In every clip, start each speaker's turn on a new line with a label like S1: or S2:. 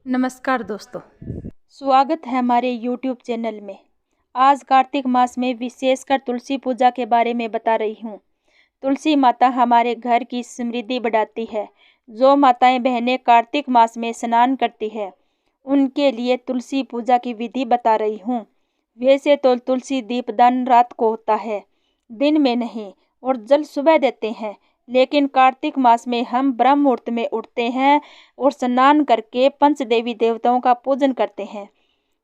S1: नमस्कार दोस्तों, स्वागत है हमारे YouTube चैनल में। आज कार्तिक मास में विशेषकर तुलसी पूजा के बारे में बता रही हूँ। तुलसी माता हमारे घर की समृद्धि बढ़ाती है। जो माताएं बहनें कार्तिक मास में स्नान करती है उनके लिए तुलसी पूजा की विधि बता रही हूँ। वैसे तो तुलसी दीपदान रात को होता है, दिन में नहीं, और जल सुबह देते हैं। लेकिन कार्तिक मास में हम ब्रह्म मुहूर्त में उठते हैं और स्नान करके पंच देवी देवताओं का पूजन करते हैं।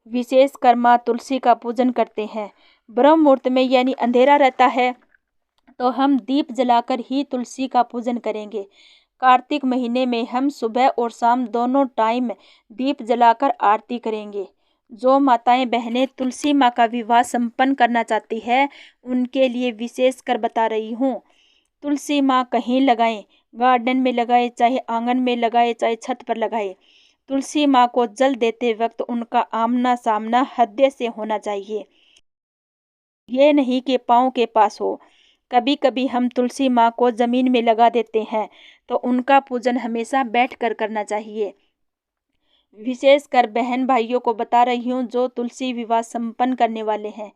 S1: विशेषकर माँ तुलसी का पूजन करते हैं। ब्रह्म मुहूर्त में यानी अंधेरा रहता है तो हम दीप जलाकर ही तुलसी का पूजन करेंगे। कार्तिक महीने में हम सुबह और शाम दोनों टाइम दीप जलाकर आरती करेंगे। जो माताएं बहनें तुलसी माँ का विवाह संपन्न करना चाहती है उनके लिए विशेषकर बता रही हूँ। तुलसी माँ कहीं लगाएं, गार्डन में लगाए, चाहे आंगन में लगाए, चाहे छत पर लगाए। तुलसी माँ को जल देते वक्त उनका आमना सामना हृदय से होना चाहिए, ये नहीं कि पाँव के पास हो। कभी कभी हम तुलसी माँ को जमीन में लगा देते हैं, तो उनका पूजन हमेशा बैठकर करना चाहिए। विशेषकर बहन भाइयों को बता रही हूँ जो तुलसी विवाह संपन्न करने वाले हैं।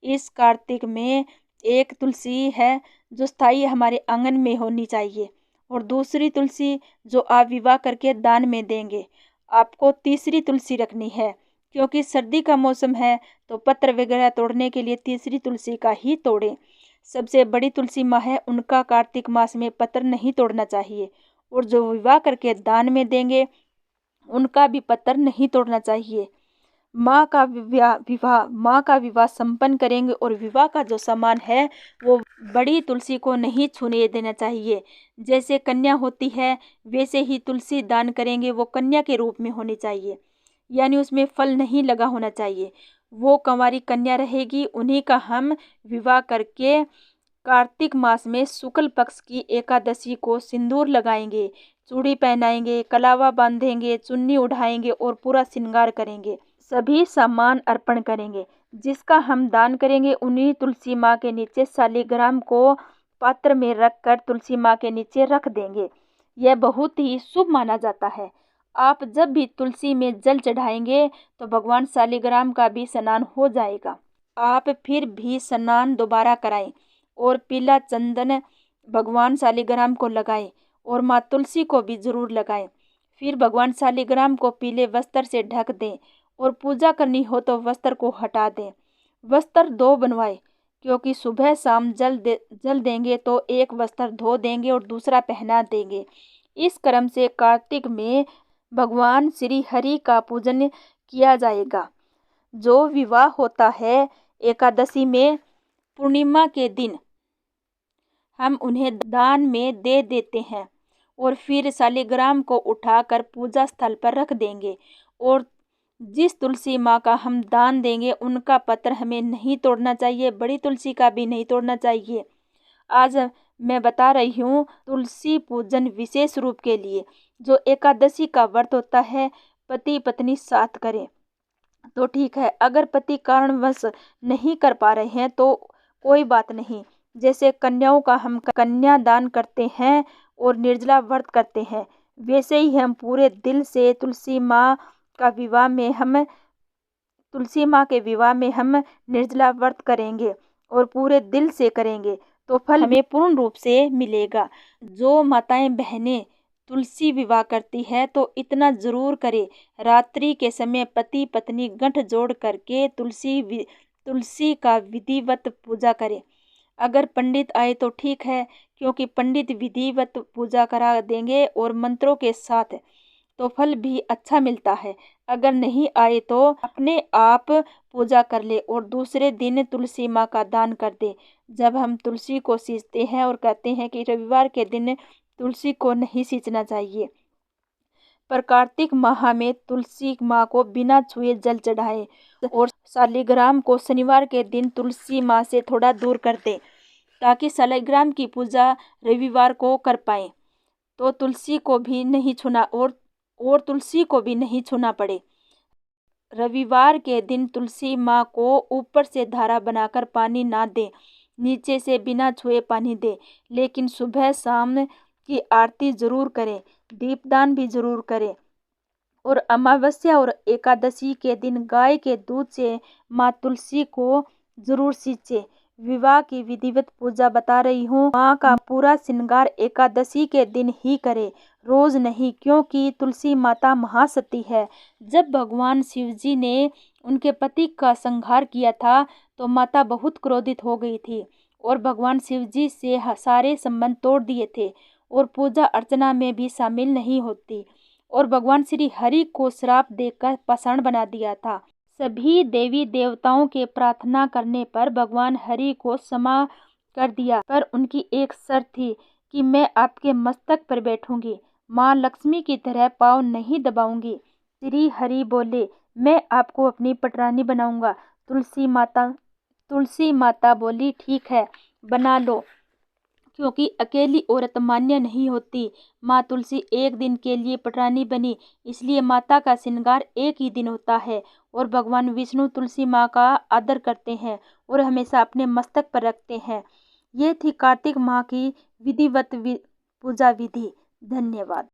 S1: इस कार्तिक में एक तुलसी है जो स्थायी हमारे आंगन में होनी चाहिए, और दूसरी तुलसी जो आप विवाह करके दान में देंगे। आपको तीसरी तुलसी रखनी है, क्योंकि सर्दी का मौसम है तो पत्र वगैरह तोड़ने के लिए तीसरी तुलसी का ही तोड़ें। सबसे बड़ी तुलसी माँ है, उनका कार्तिक मास में पत्र नहीं तोड़ना चाहिए, और जो विवाह करके दान में देंगे उनका भी पत्र नहीं तोड़ना चाहिए। माँ का विवाह संपन्न करेंगे, और विवाह का जो सामान है वो बड़ी तुलसी को नहीं छूने देना चाहिए। जैसे कन्या होती है वैसे ही तुलसी दान करेंगे, वो कन्या के रूप में होनी चाहिए, यानी उसमें फल नहीं लगा होना चाहिए। वो कंवारी कन्या रहेगी, उन्हीं का हम विवाह करके कार्तिक मास में शुक्ल पक्ष की एकादशी को सिंदूर लगाएंगे, चूड़ी पहनाएंगे, कलावा बांधेंगे, चुन्नी उठाएंगे और पूरा श्रृंगार करेंगे। सभी सामान अर्पण करेंगे। जिसका हम दान करेंगे उन्हीं तुलसी माँ के नीचे शालिग्राम को पात्र में रखकर तुलसी माँ के नीचे रख देंगे। यह बहुत ही शुभ माना जाता है। आप जब भी तुलसी में जल चढ़ाएंगे तो भगवान शालिग्राम का भी स्नान हो जाएगा। आप फिर भी स्नान दोबारा कराएं और पीला चंदन भगवान शालिग्राम को लगाएं, और माँ तुलसी को भी जरूर लगाएं। फिर भगवान शालिग्राम को पीले वस्त्र से ढक दें, और पूजा करनी हो तो वस्त्र को हटा दें। वस्त्र दो बनवाएं, क्योंकि सुबह शाम जल देंगे तो एक वस्त्र धो देंगे और दूसरा पहना देंगे। इस क्रम से कार्तिक में भगवान श्री हरि का पूजन किया जाएगा। जो विवाह होता है एकादशी में पूर्णिमा के दिन हम उन्हें दान में दे देते हैं, और फिर शालिग्राम को उठाकर पूजा स्थल पर रख देंगे। और जिस तुलसी माँ का हम दान देंगे उनका पत्र हमें नहीं तोड़ना चाहिए, बड़ी तुलसी का भी नहीं तोड़ना चाहिए। आज मैं बता रही हूँ तुलसी पूजन विशेष रूप के लिए। जो एकादशी का व्रत होता है पति पत्नी साथ करें तो ठीक है, अगर पति कारणवश नहीं कर पा रहे हैं तो कोई बात नहीं। जैसे कन्याओं का हम कन्या दान करते हैं और निर्जला व्रत करते हैं, वैसे ही हम पूरे दिल से तुलसी माँ के विवाह में हम निर्जला व्रत करेंगे और पूरे दिल से करेंगे तो फल हमें पूर्ण रूप से मिलेगा। जो माताएं बहनें तुलसी विवाह करती है तो इतना जरूर करे, रात्रि के समय पति पत्नी गठजोड़ करके तुलसी का विधिवत पूजा करे। अगर पंडित आए तो ठीक है, क्योंकि पंडित विधिवत पूजा करा देंगे और मंत्रों के साथ, तो फल भी अच्छा मिलता है। अगर नहीं आए तो अपने आप पूजा कर ले और दूसरे दिन तुलसी माँ का दान कर दे। जब हम तुलसी को सींचते हैं और कहते हैं कि रविवार के दिन तुलसी को नहीं सींचना चाहिए, पर कार्तिक माह में तुलसी माँ को बिना छुए जल चढ़ाएं, और शालिग्राम को शनिवार के दिन तुलसी माँ से थोड़ा दूर कर दें, ताकि शालिग्राम की पूजा रविवार को कर पाएं। तो तुलसी को भी नहीं छूना और तुलसी को भी नहीं छूना पड़े। रविवार के दिन तुलसी माँ को ऊपर से धारा बनाकर पानी ना दें, नीचे से बिना छुए पानी दें। लेकिन सुबह शाम की आरती जरूर करें, दीपदान भी जरूर करें, और अमावस्या और एकादशी के दिन गाय के दूध से माँ तुलसी को जरूर सींचे। विवाह की विधिवत पूजा बता रही हूँ। माँ का पूरा श्रृंगार एकादशी के दिन ही करे, रोज नहीं, क्योंकि तुलसी माता महासती है। जब भगवान शिव जी ने उनके पति का संहार किया था तो माता बहुत क्रोधित हो गई थी और भगवान शिव जी से सारे संबंध तोड़ दिए थे और पूजा अर्चना में भी शामिल नहीं होती और भगवान श्री हरि को श्राप देकर पाषाण बना दिया था। सभी देवी देवताओं के प्रार्थना करने पर भगवान हरि को क्षमा कर दिया, पर उनकी एक शर्त थी कि मैं आपके मस्तक पर बैठूंगी, माँ लक्ष्मी की तरह पाँव नहीं दबाऊंगी। श्री हरि बोले, मैं आपको अपनी पटरानी बनाऊंगा। तुलसी माता बोली, ठीक है, बना लो, क्योंकि अकेली औरत मान्य नहीं होती। माँ तुलसी एक दिन के लिए पटरानी बनी, इसलिए माता का श्रृंगार एक ही दिन होता है और भगवान विष्णु तुलसी माँ का आदर करते हैं और हमेशा अपने मस्तक पर रखते हैं। ये थी कार्तिक माह की विधिवत पूजा विधि। धन्यवाद।